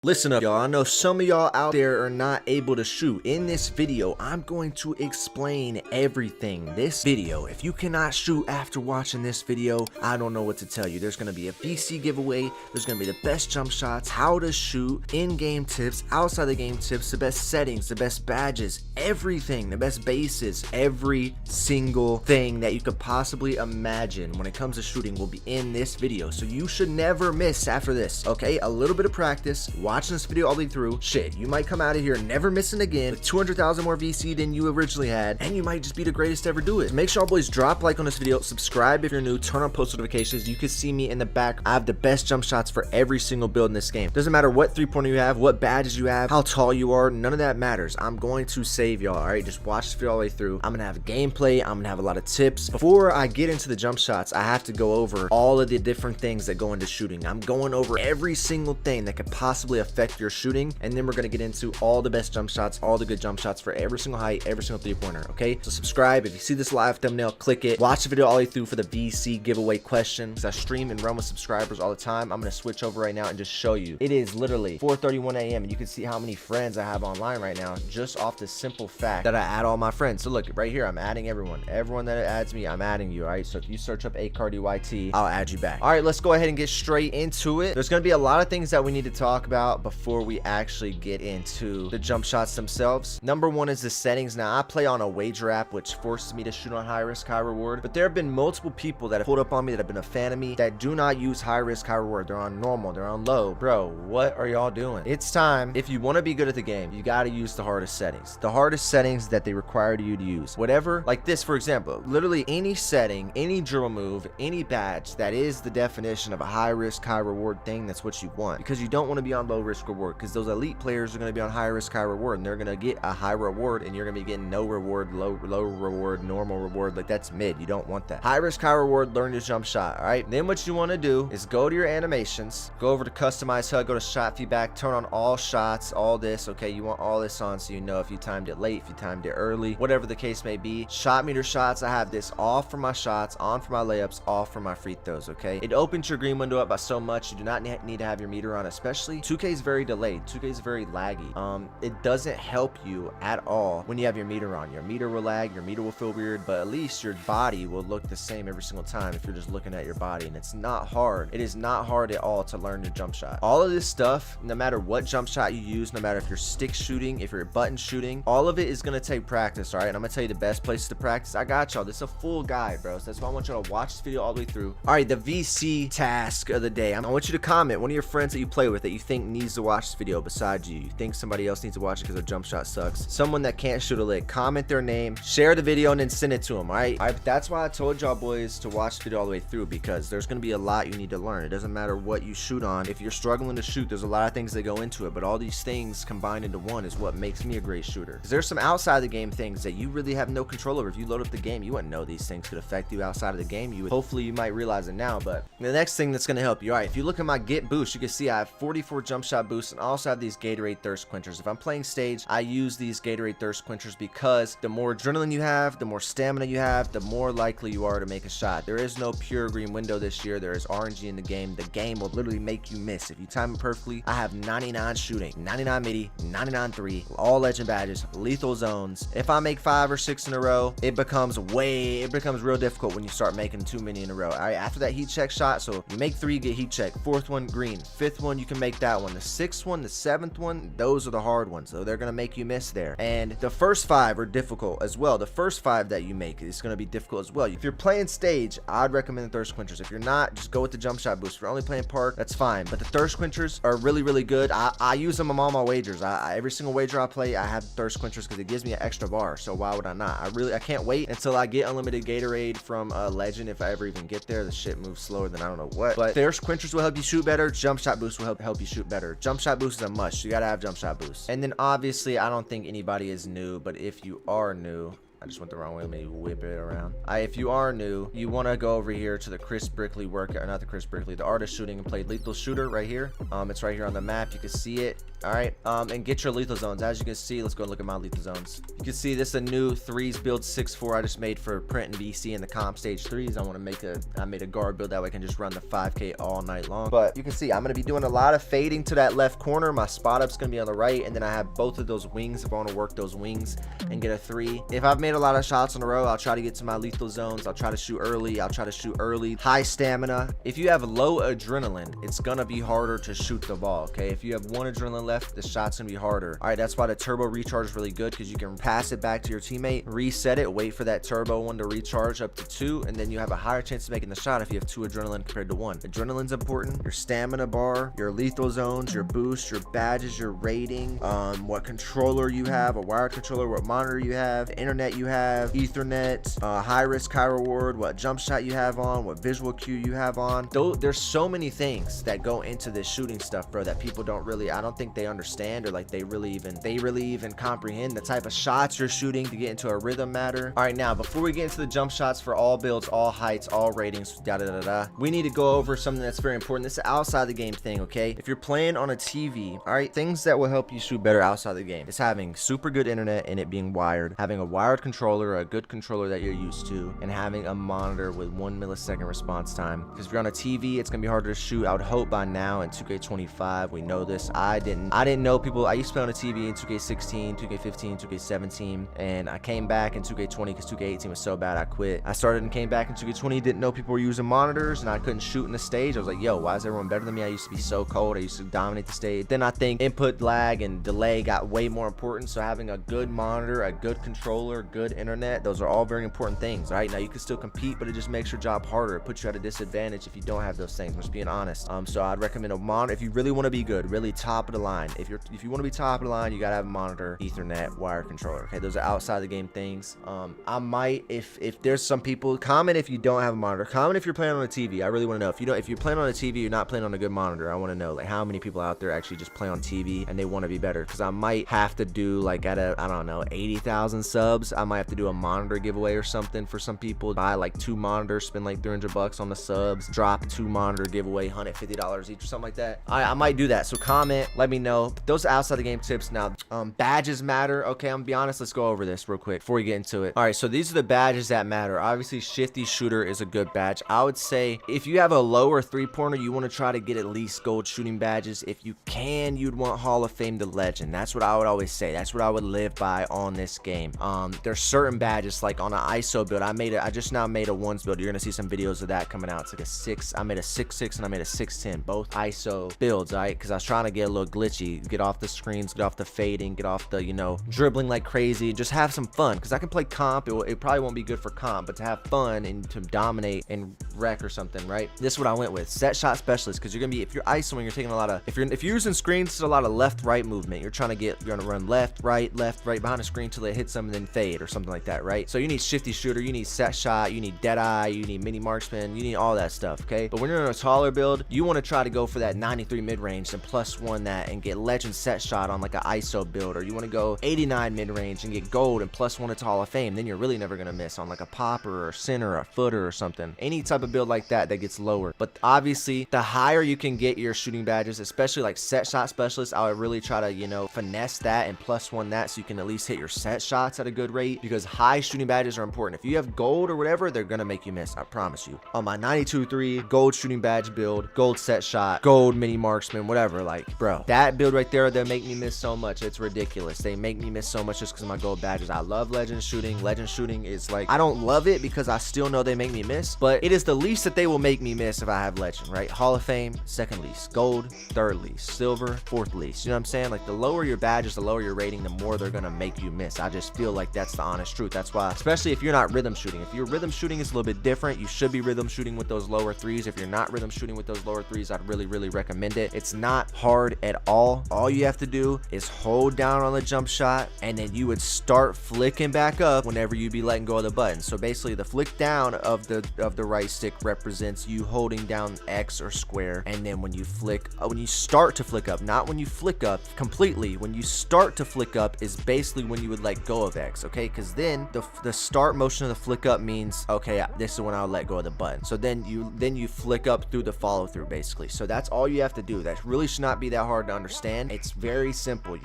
Listen up, y'all. I know some of y'all out there are not able to shoot. In this video, I'm going to explain everything. This video, if you cannot shoot after watching this video, I don't know what to tell you. There's going to be a VC giveaway. There's going to be the best jump shots, how to shoot, in-game tips, outside the game tips, the best settings, the best badges, everything, the best bases, every single thing that you could possibly imagine when it comes to shooting will be in this video. So you should never miss after this, okay? A little bit of practice. Watching this video all the way through, shit, you might come out of here never missing again with 200,000 more VC than you originally had, and you might just be the greatest to ever do it. Make sure y'all boys drop a like on this video, subscribe if you're new, turn on post notifications. You can see me in the back. I have the best jump shots for every single build in this game. Doesn't matter what three-pointer you have, what badges you have, how tall you are, none of that matters. I'm going to save y'all, all right? Just watch this video all the way through. I'm gonna have gameplay, I'm gonna have a lot of tips. Before I get into the jump shots, I have to go over all of the different things that go into shooting. I'm going over every single thing that could possibly affect your shooting, and then we're going to get into all the best jump shots, all the good jump shots for every single height, every single three-pointer. Okay, so subscribe. If you see this live thumbnail, click it. Watch the video all the way through for the VC giveaway question, because I stream and run with subscribers all the time. I'm going to switch over right now and just show you. It is literally 4:31 a.m. and you can see how many friends I have online right now just off the simple fact that I add all my friends. So look right here, I'm adding everyone that adds me, I'm adding you. All right, so if you search up AyCartii YT, I'll add you back. All right, let's go ahead and get straight into it. There's going to be a lot of things that we need to talk about before we actually get into the jump shots themselves. Number one is the settings. Now, I play on a wager app which forces me to shoot on high risk, high reward, but there have been multiple people that have pulled up on me that have been a fan of me that do not use high risk, high reward. They're on normal, they're on low. Bro, what are y'all doing? It's time. If you want to be good at the game, you got to use the hardest settings, that they require you to use. Whatever, like this, for example, literally any setting, any dribble move, any badge that is the definition of a high risk, high reward thing, that's what you want, because you don't want to be on low risk reward, because those elite players are going to be on high risk, high reward, and they're going to get a high reward, and you're going to be getting no reward, low reward, normal reward. Like, that's mid. You don't want that. High risk, high reward, learn your jump shot. All right, then what you want to do is go to your animations, go over to customize HUD, go to shot feedback, turn on all shots, all this. Okay, you want all this on so you know if you timed it late, if you timed it early, whatever the case may be. Shot meter shots, I have this off for my shots, on for my layups, off for my free throws. Okay, it opens your green window up by so much. You do not need to have your meter on, especially 2K is very delayed. 2K is very laggy. It doesn't help you at all when you have your meter on. Your meter will lag, your meter will feel weird, but at least your body will look the same every single time if you're just looking at your body. And it's not hard. It is not hard at all to learn your jump shot. All of this stuff, no matter what jump shot you use, no matter if you're stick shooting, if you're button shooting, all of it is going to take practice. All right, and I'm gonna tell you the best places to practice. I got y'all. This is a full guide, bro, so that's why I want y'all to watch this video all the way through. All right, the VC task of the day. I want you to comment one of your friends that you play with that you think needs to watch this video besides you. You think somebody else needs to watch it because their jump shot sucks. Someone that can't shoot a lick. Comment their name, share the video, and then send it to them. All right, that's why I told y'all boys to watch the video all the way through, because there's gonna be a lot you need to learn. It doesn't matter what you shoot on. If you're struggling to shoot, there's a lot of things that go into it, but all these things combined into one is what makes me a great shooter. There's some outside the game things that you really have no control over. If you load up the game, you wouldn't know these things could affect you outside of the game. You would, hopefully you might realize it now. But the next thing that's gonna help you, all right, if you look at my get boost, you can see I have 44 jump shot boosts, and I also have these Gatorade thirst quenchers. If I'm playing stage, I use these Gatorade thirst quenchers because the more adrenaline you have, the more stamina you have, the more likely you are to make a shot. There is no pure green window this year. There is RNG in the game. The game will literally make you miss. If you time it perfectly, I have 99 shooting, 99 midi, 99 3, all legend badges, lethal zones. If I make 5 or 6 in a row, it becomes real difficult when you start making too many in a row. All right, after that heat check shot, so you make 3, get heat check, 4th one green, 5th one you can make that one, the 6th one, the 7th one, those are the hard ones, so they're gonna make you miss there. And the first 5 are difficult as well. The first 5 that you make is gonna be difficult as well. If you're playing stage, I'd recommend the thirst quenchers. If you're not, just go with the jump shot boost. If you're only playing park, that's fine, but the thirst quenchers are really good. I use them on all my wagers. Every single wager I play, I have thirst quenchers because it gives me an extra bar, so why would I not? I can't wait until I get unlimited Gatorade from legend. If I ever even get there, the shit moves slower than I don't know what, but thirst quenchers will help you shoot better. Jump shot boost will help you shoot better. Jump shot boost is a must. You gotta have jump shot boost. And then obviously, I don't think anybody is new, but if you are new, I just went the wrong way. Let me whip it around. If you are new, you want to go over here to the Chris Brickley workout, or not the Chris Brickley, the artist shooting and played lethal shooter right here. It's right here on the map. You can see it. All right, and get your lethal zones. As you can see, let's go look at my lethal zones. You can see this is a new 3s build 6-4 I just made for print and VC in the comp stage 3s. I want to make I made a guard build that way I can just run the 5K all night long. But you can see I'm going to be doing a lot of fading to that left corner. My spot up's going to be on the right, and then I have both of those wings if I want to work those wings and get a 3. If I've made a lot of shots in a row, I'll try to get to my lethal zones. I'll try to shoot early. I'll try to shoot early. High stamina. If you have low adrenaline, it's going to be harder to shoot the ball, okay? If you have 1 adrenaline left, the shot's going to be harder. All right, that's why the turbo recharge is really good, because you can pass it back to your teammate, reset it, wait for that turbo one to recharge up to 2, and then you have a higher chance of making the shot if you have 2 adrenaline compared to 1. Adrenaline's important. Your stamina bar, your lethal zones, your boost, your badges, your rating, what controller you have, a wired controller, what monitor you have, internet you have, ethernet, high risk, high reward, what jump shot you have on, what visual cue you have on. There's so many things that go into this shooting stuff, bro, that people don't really, I don't think they understand, or like they really even comprehend the type of shots you're shooting to get into a rhythm matter. All right, now before we get into the jump shots for all builds, all heights, all ratings, we need to go over something that's very important. This is outside the game thing, okay? If you're playing on a TV, all right, things that will help you shoot better outside the game is having super good internet and it being wired, having a wired controller, a good controller that you're used to, and having a monitor with 1 millisecond response time. Because if you're on a TV, it's gonna be harder to shoot. I would hope by now in 2K25 we know this. I didn't know people. I used to play on a TV in 2K16, 2K15, 2K17, and I came back in 2K20 because 2K18 was so bad I quit. I started and came back in 2K20, didn't know people were using monitors, and I couldn't shoot in the stage. I was like, yo, why is everyone better than me? I used to be so cold. I used to dominate the stage. Then I think input lag and delay got way more important, so having a good monitor, a good controller, good internet, those are all very important things. All right, now you can still compete, but it just makes your job harder. It puts you at a disadvantage if you don't have those things. I'm just being honest. So I'd recommend a monitor if you really want to be good, really top of the line. If you want to be top of the line, you gotta have a monitor, ethernet, wire controller. Okay, those are outside the game things. I might, if there's some people, comment if you don't have a monitor. Comment if you're playing on a TV. I really want to know. If you're playing on a TV, you're not playing on a good monitor. I want to know like how many people out there actually just play on TV and they want to be better. Because I might have to do like at I don't know, 80,000 subs, I might have to do a monitor giveaway or something for some people. Buy like 2 monitors, spend like $300 on the subs, drop 2 monitor giveaway, $150 each or something like that. I might do that. So comment, let me know. Those are outside the game tips. Now badges matter. Okay, I'm gonna be honest, let's go over this real quick before we get into it. All right, so these are the badges that matter. Obviously shifty shooter is a good badge. I would say if you have a lower 3-pointer, you want to try to get at least gold shooting badges. If you can, you'd want Hall of Fame to legend. That's what I would always say. That's what I would live by on this game. There's certain badges like on an ISO build. I just now made a 1s build. You're gonna see some videos of that coming out. It's like a 6. I made a 6.6 and I made a 6.10, both ISO builds, all right? Because I was trying to get a little glitchy, get off the screens, get off the fading, get off the, you know, dribbling like crazy, just have some fun. Because I can play comp. It probably won't be good for comp, but to have fun and to dominate and wreck or something, right? This is what I went with. Set shot specialist, because you're gonna be, if you're ISOing, you're taking a lot of, if you're using screens, it's a lot of left-right movement. You're gonna run left, right behind the screen till it hits them and then fade or something like that, right? So you need shifty shooter, you need set shot, you need dead eye, you need mini marksman, you need all that stuff, okay? But when you're in a taller build, you want to try to go for that 93 mid-range and +1 that and get legend set shot on like an ISO build, or you want to go 89 mid-range and get gold and +1 to Hall of Fame. Then you're really never gonna miss on like a popper or center or a footer or something. Any type of build like that gets lower. But obviously the higher you can get your shooting badges, especially like set shot specialist, I would really try to, you know, finesse that and +1 that so you can at least hit your set shots at a good rate, because high shooting badges are important. If you have gold or whatever, they're gonna make you miss, I promise you. On my 92-3 gold shooting badge build, gold set shot, gold mini marksman, whatever, like bro, that build right there, they make me miss so much. It's ridiculous. They make me miss so much just because of my gold badges. I love legend shooting. Legend shooting is like, I don't love it because I still know they make me miss, but it is the least that they will make me miss if I have legend, right? Hall of Fame, 2nd least, gold, 3rd least, silver, 4th least. You know what I'm saying? Like the lower your badges, the lower your rating, the more they're gonna make you miss. I just feel like that's the honest truth. That's why, especially if you're not rhythm shooting. If you're rhythm shooting, it's a little bit different. You should be rhythm shooting with those lower 3s. If you're not rhythm shooting with those lower 3s, I'd really recommend it. It's not hard at all. All you have to do is hold down on the jump shot, and then you would start flicking back up whenever you be letting go of the button. So basically the flick down of the right stick represents you holding down X or square, and then when you start to flick up, not when you flick up completely, when you start to flick up is basically when you would let go of X, okay? because then the start motion of the flick up means, okay, this is when I'll let go of the button. So then you flick up through the follow through, basically. So that's all you have to do. That really should not be that hard to understand. It's very simple.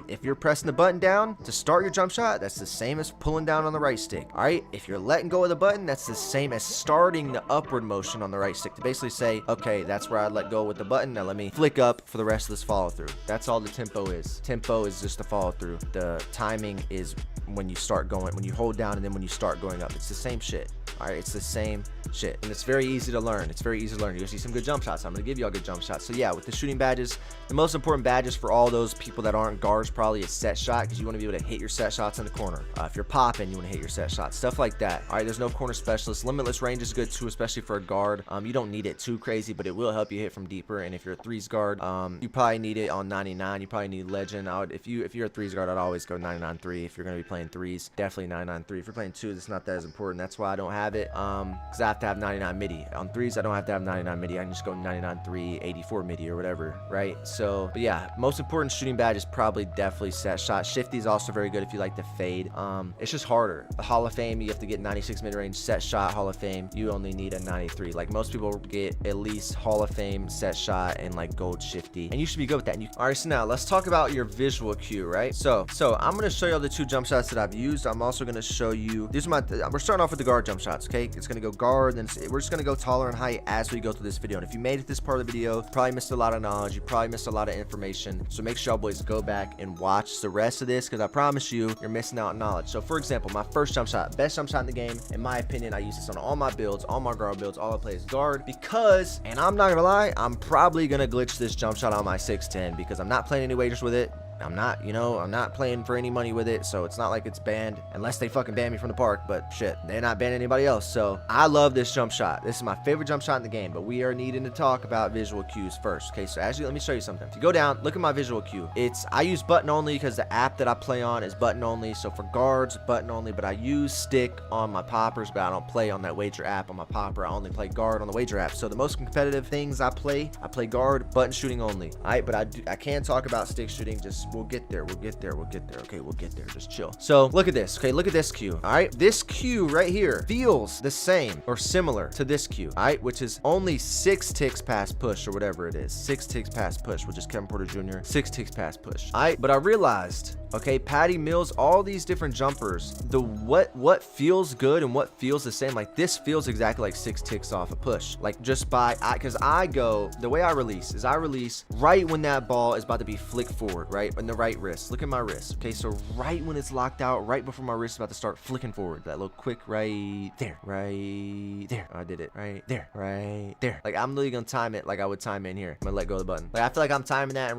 If you're pressing the button down to start your jump shot, that's the same as pulling down on the right stick. All right, if you're letting go of the button, that's the same as starting the upward motion on the right stick, to basically say, okay, that's where I let go with the button, now let me flick up for the rest of this follow through. That's all the tempo is. Tempo is just the follow through. The timing is when you start going, when you hold down, and then when you start going up. It's the same shit. All right, it's the same shit, and it's very easy to learn. It's very easy to learn. You'll see some good jump shots. I'm gonna give you all good jump shots. So yeah, with the shooting badges, the most important badges for all those people that aren't guards probably is set shot, because you want to be able to hit your set shots in the corner. If you're popping, you want to hit your set shots, stuff like that. All right, there's no corner specialist. Limitless range is good too, especially for a guard. You don't need it too crazy, but it will help you hit from deeper. And if you're a threes guard, you probably need it on 99. You probably need legend. If you're a threes guard, I'd always go 99-3. If you're gonna be playing threes, definitely 99-3. If you're playing twos, it's not that as important. That's why I don't have it. Because I have to have 99 midi. On threes, I don't have to have 99 midi. I can just go 99-3, 84 midi or whatever, right? So, but yeah, most important shooting badge is probably definitely set shot. Shifty is also very good if you like to fade. It's just harder. The Hall of Fame, you have to get 96 mid-range. Set shot, Hall of Fame, you only need a 93. Like, most people get at least Hall of Fame, set shot, and like gold shifty, and you should be good with that. All right, so now let's talk about your visual cue, right? So I'm gonna show you all the two jump shots that I've used. I'm also gonna show you, these are we're starting off with the guard jump shots, okay? It's gonna go guard, then we're just gonna go taller in height as we go through this video. And if you made it this part of the video, you probably missed a lot of knowledge, you probably missed a lot of information. So make sure y'all boys go back and watch the rest of this, because I promise you, you're missing out on knowledge. So for example, my first jump shot, best jump shot in the game, in my opinion. I use this on all my builds, all my guard builds, all I play is guard, because, and I'm not gonna lie, I'm probably gonna glitch this jump shot on my 610, because I'm not playing any wagers with it. I'm not, I'm not playing for any money with it, so it's not like it's banned, unless they fucking ban me from the park. But shit, they're not banning anybody else. So I love this jump shot. This is my favorite jump shot in the game, but we are needing to talk about visual cues first. Okay, so let me show you something. If you go down, look at my visual cue. I use button only because the app that I play on is button only. So for guards, button only, but I use stick on my poppers, but I don't play on that wager app on my popper. I only play guard on the wager app. So the most competitive things I play guard, button shooting only. All right, but I can talk about stick shooting. We'll get there. Okay, we'll get there. Just chill. So look at this. Okay, look at this cue. All right, this cue right here feels the same or similar to this cue. All right, which is only 6 ticks past push, or whatever it is. 6 ticks past push, which is Kevin Porter Jr. 6 ticks past push. All right, but I realized, okay, Patty Mills, all these different jumpers, what feels good and what feels the same. Like, this feels exactly like 6 ticks off a push. Like, just because the way I release is I release right when that ball is about to be flicked forward, right? In the right wrist. Look at my wrist. Okay, so right when it's locked out, right before my wrist is about to start flicking forward, that little quick right there. Oh, I did it right there. Like, I'm literally gonna time it like I would time it in here. I'm gonna let go of the button. Like, I feel like I'm timing that in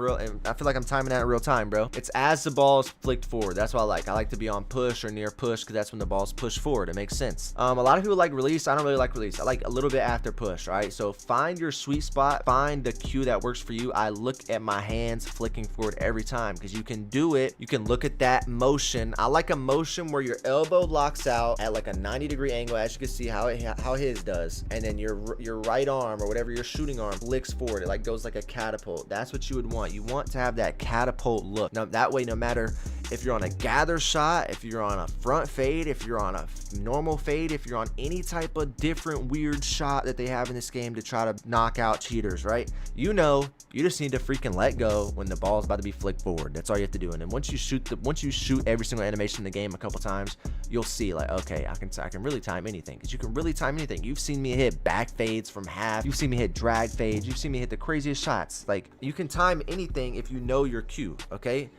real time, bro. It's as the ball is flicked forward. That's what I like. I like to be on push or near push, because that's when the ball's pushed forward. It makes sense. A lot of people like release. I don't really like release. I like a little bit after push. All right, so find your sweet spot, find the cue that works for you. I look at my hands flicking forward every time, because you can do it. You can look at that motion. I like a motion where your elbow locks out at like a 90-degree angle, as you can see how his does, and then your right arm or whatever your shooting arm flicks forward. It like goes like a catapult. That's what you would want. You want to have that catapult look. Now that way, no matter if you're on a gather shot, if you're on a front fade, if you're on a normal fade, if you're on any type of different weird shot that they have in this game to try to knock out cheaters, right? You just need to freaking let go when the ball's about to be flicked forward. That's all you have to do. And then once you shoot every single animation in the game a couple times, you'll see like, okay, I can really time anything, because you can really time anything. You've seen me hit back fades from half. You've seen me hit drag fades. You've seen me hit the craziest shots. Like, you can time anything if you know your cue, okay?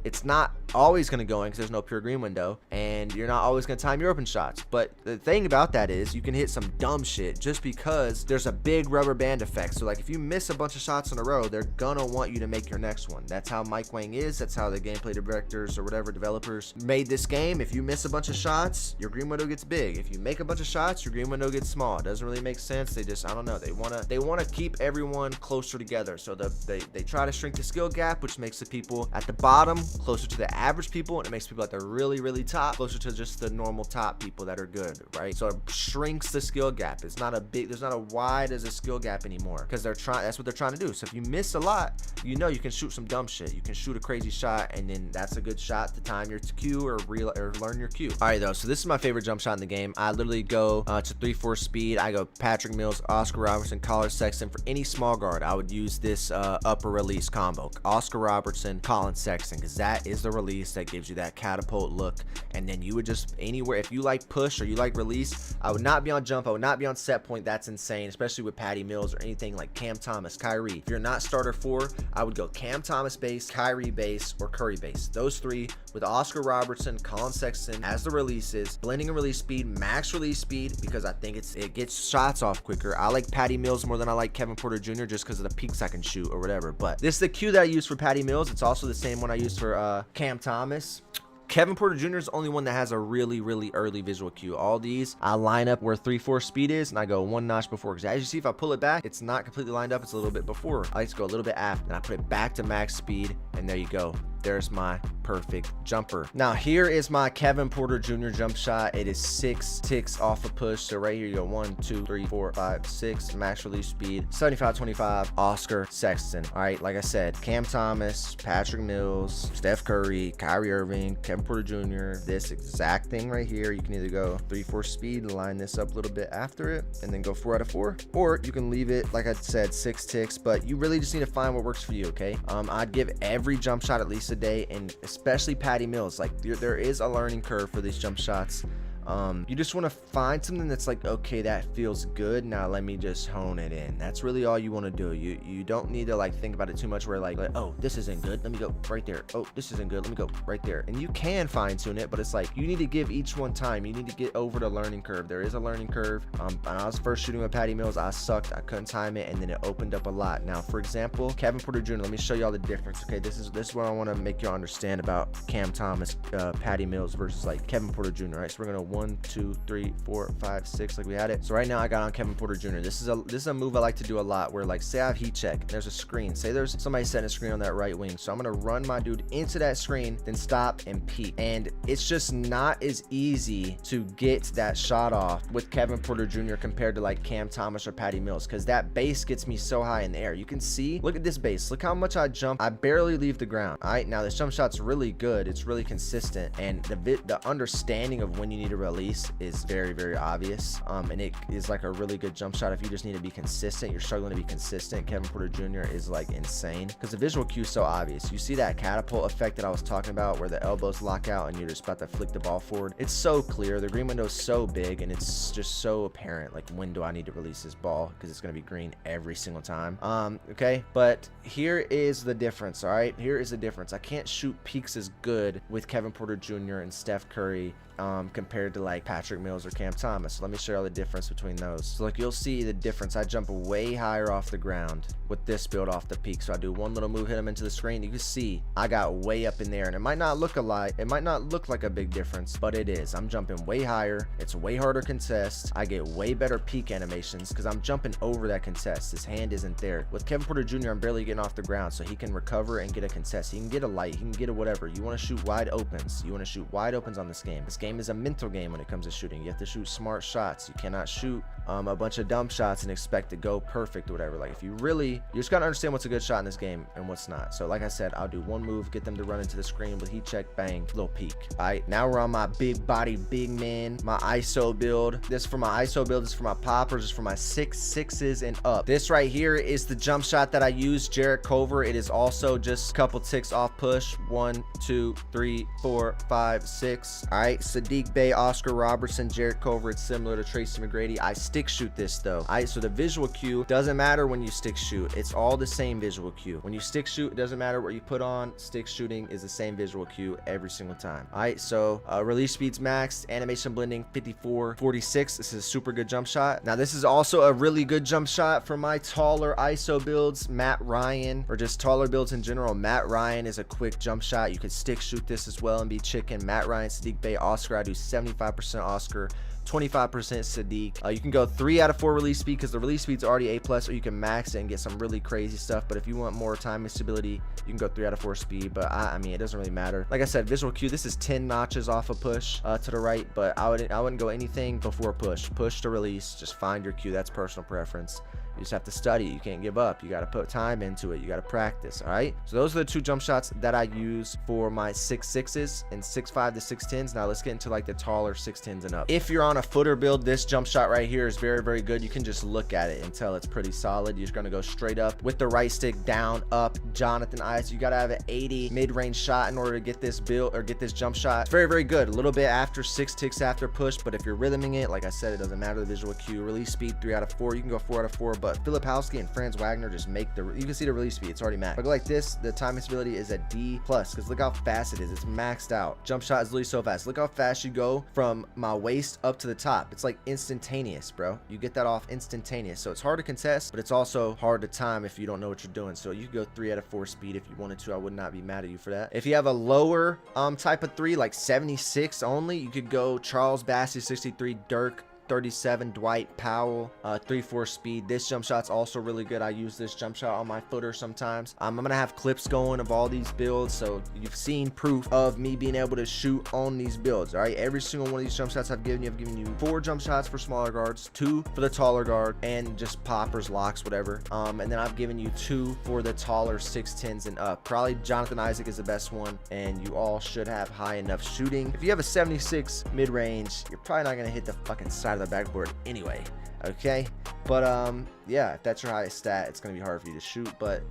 It's not always going to go in, because there's no pure green window, and you're not always going to time your open shots. But the thing about that is you can hit some dumb shit just because there's a big rubber band effect. So like, if you miss a bunch of shots in a row, they're gonna want you to make your next one. That's how Mike Wang is. That's how the gameplay directors or whatever developers made this game. If you miss a bunch of shots, your green window gets big. If you make a bunch of shots, your green window gets small. It doesn't really make sense. They just, I don't know, they want to keep everyone closer together. So they try to shrink the skill gap, which makes the people at the bottom bottom closer to the average people, and it makes people at the really top closer to just the normal top people that are good, right? So it shrinks the skill gap. It's not a big, there's not a wide as a skill gap anymore, because they're trying, that's what they're trying to do. So if you miss a lot, you know you can shoot some dumb shit. You can shoot a crazy shot, and then that's a good shot to time your cue or learn your cue. All right though, so this is my favorite jump shot in the game. I literally go to 3/4 speed. I go Patrick Mills, Oscar Robertson, Colin Sexton. For any small guard, I would use this upper release combo, Oscar Robertson, Colin Sexton, because that is the release that gives you that catapult look. And then you would just anywhere, if you like push or you like release, I would not be on jump, I would not be on set point. That's insane, especially with Patty Mills or anything like Cam Thomas, Kyrie. If you're not starter 4, I would go Cam Thomas base, Kyrie base, or Curry base. Those 3 with Oscar Robertson, Colin Sexton as the releases, blending and release speed, max release speed, because I think it gets shots off quicker. I like Patty Mills more than I like Kevin Porter Jr. just because of the peaks I can shoot or whatever. But this is the cue that I use for Patty Mills. It's also the same one I use for Cam Thomas. Kevin Porter Jr. is the only one that has a really early visual cue. All these, I line up where 3/4 speed is, and I go 1 notch before. Because as you see, if I pull it back, it's not completely lined up. It's a little bit before. I like to go a little bit after, and I put it back to max speed, and there you go. There's my perfect jumper. Now here is my Kevin Porter Jr. jump shot. It is 6 ticks off a push. So right here you go 1, 2, 3, 4, 5, 6, max release speed, 75-25, Oscar Sexton. All right, like I said, Cam Thomas, Patrick Mills, Steph Curry, Kyrie Irving, Kevin Porter Jr. This exact thing right here, you can either go 3/4 speed, line this up a little bit after it, and then go 4 out of 4, or you can leave it, like I said, 6 ticks, but you really just need to find what works for you, okay? I'd give every jump shot at least a day, and especially Patty Mills. Like there is a learning curve for these jump shots. You just want to find something that's like, okay, that feels good, now let me just hone it in. That's really all you want to do. You don't need to like think about it too much where like, oh, this isn't good, let me go right there. Oh, this isn't good, let me go right there. And you can fine tune it, but it's like you need to give each one time. You need to get over the learning curve. There is a learning curve. When I was first shooting with Patty Mills, I sucked, I couldn't time it, and then it opened up a lot. Now for example, Kevin Porter Jr., let me show y'all the difference. Okay, this is what I want to make y'all understand about Cam Thomas, Patty Mills versus like Kevin Porter Jr. Right, so we're gonna 1, 2, 3, 4, 5, 6, like we had it. So right now I got on Kevin Porter Jr. This is a move I like to do a lot, where like say I have heat check, there's a screen, say there's somebody setting a screen on that right wing, so I'm gonna run my dude into that screen, then stop and peek. And it's just not as easy to get that shot off with Kevin Porter Jr. compared to like Cam Thomas or Patty Mills, because that base gets me so high in the air. You can see, look at this base, look how much I jump, I barely leave the ground. All right, now this jump shot's really good, it's really consistent, and the understanding of when you need to release is very obvious, and it is like a really good jump shot if you just need to be consistent. You're struggling to be consistent. Kevin Porter Jr. is like insane because the visual cue is so obvious. You see that catapult effect that I was talking about, where the elbows lock out and you're just about to flick the ball forward. It's so clear, the green window is so big, and it's just so apparent, like when do I need to release this ball, because it's going to be green every single time. Okay, but here is the difference. All right, here is the difference. I can't shoot peaks as good with Kevin Porter Jr. and Steph Curry compared to like Patrick Mills or Cam Thomas. So let me show you the difference between those. So like you'll see the difference. I jump way higher off the ground with this build off the peak. So I do one little move, hit him into the screen. You can see I got way up in there, and it might not look alike, it might not look like a big difference, but it is. I'm jumping way higher, it's way harder contest, I get way better peak animations because I'm jumping over that contest. His hand isn't there. With Kevin Porter Jr., I'm barely getting off the ground, so he can recover and get a contest. He can get a light, he can get a whatever. You want to shoot wide opens, you want to shoot wide opens on this game. This game is a mental game when it comes to shooting. You have to shoot smart shots. You cannot shoot a bunch of dumb shots and expect to go perfect or whatever. Like if you just gotta understand what's a good shot in this game and what's not. So like I said, I'll do one move, get them to run into the screen with heat check, bang, little peek. All right, now we're on my big body big man, my ISO build. This for my ISO build, this is for my poppers, this is for my 6s and up. This right here is the jump shot that I use, Jarrett Culver. It is also just a couple ticks off push, 1, 2, 3, 4, 5, 6. All right, Sadiq Bey, Oscar Robertson, Jarrett Culver. It's similar to Tracy McGrady. I stick shoot this though. All right, so the visual cue doesn't matter when you stick shoot. It's all the same visual cue. When you stick shoot, it doesn't matter what you put on. Stick shooting is the same visual cue every single time. All right, so release speeds maxed, animation blending 54-46. This is a super good jump shot. Now this is also a really good jump shot for my taller ISO builds, Matt Ryan, or just taller builds in general. Matt Ryan is a quick jump shot. You could stick shoot this as well and be chicken. Matt Ryan, Sadiq Bey, Oscar. I do 75% Oscar, 25% Sadiq. You can go 3 out of 4 release speed because the release speed's already A+, or you can max it and get some really crazy stuff. But if you want more timing stability, you can go 3 out of 4 speed. But I mean, it doesn't really matter. Like I said, visual cue, this is 10 notches off of push to the right, but I wouldn't go anything before push to release. Just find your cue. That's personal preference. You just have to study. You can't give up. You got to put time into it. You got to practice. All right. So those are the 2 jump shots that I use for my 6.6s and 6.5 to 6.10s. Now let's get into like the taller 6.10s and up. If you're on a footer build, this jump shot right here is very, very good. You can just look at it and tell it's pretty solid. You're just going to go straight up with the right stick, down, up. Jonathan Ice. You got to have an 80 mid-range shot in order to get this build or get this jump shot. It's very, very good. A little bit after 6 ticks after push, but if you're rhythming it, like I said, it doesn't matter the visual cue. Release speed 3 out of 4. You can go 4 out of 4, but Filipowski and Franz Wagner just make the, you can see the release speed, it's already maxed. If I go like this, the timing stability is a D+, because look how fast it is. It's maxed out. Jump shot is literally so fast. Look how fast you go from my waist up to the top. It's like instantaneous, bro. You get that off instantaneous. So it's hard to contest, but it's also hard to time if you don't know what you're doing. So you could go 3 out of 4 speed if you wanted to. I would not be mad at you for that. If you have a lower type of 3, like 76 only, you could go Charles Bassey 63, Dirk 37, Dwight Powell 3.4 speed. This jump shot's also really good. I use this jump shot on my footer sometimes. I'm gonna have clips going of all these builds, so you've seen proof of me being able to shoot on these builds. All right, every single one of these jump shots I've given you 4 jump shots for smaller guards, 2 for the taller guard, and just poppers, locks, whatever. And then I've given you 2 for the taller 6.10s and up. Probably Jonathan Isaac is the best one, and you all should have high enough shooting. If you have a 76 mid-range, you're probably not gonna hit the fucking side of the backboard anyway. Okay, but yeah, if that's your highest stat, it's gonna be hard for you to shoot, but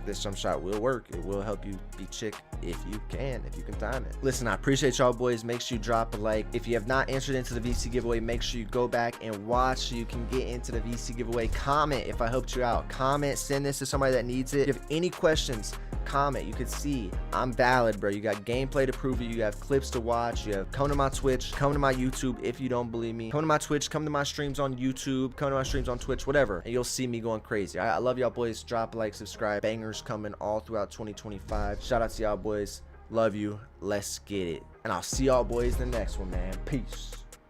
this jump shot will work. It will help you be chick if you can time it. Listen, I appreciate y'all boys. Make sure you drop a like. If you have not entered into the VC giveaway, make sure you go back and watch so you can get into the VC giveaway. Comment if I helped you out. Comment, send this to somebody that needs it. If you have any questions, comment. You can see I'm valid, bro. You got gameplay to prove it. You have clips to watch. You have come to my Twitch, come to my YouTube. If you don't believe me, come to my Twitch, come to my streams on YouTube, come to my streams on Twitch, whatever, and you'll see me going crazy. I love y'all boys. Drop a like, subscribe. Bangers coming all throughout 2025. Shout out to y'all boys. Love you. Let's get it. And I'll see y'all boys in the next one, man. Peace.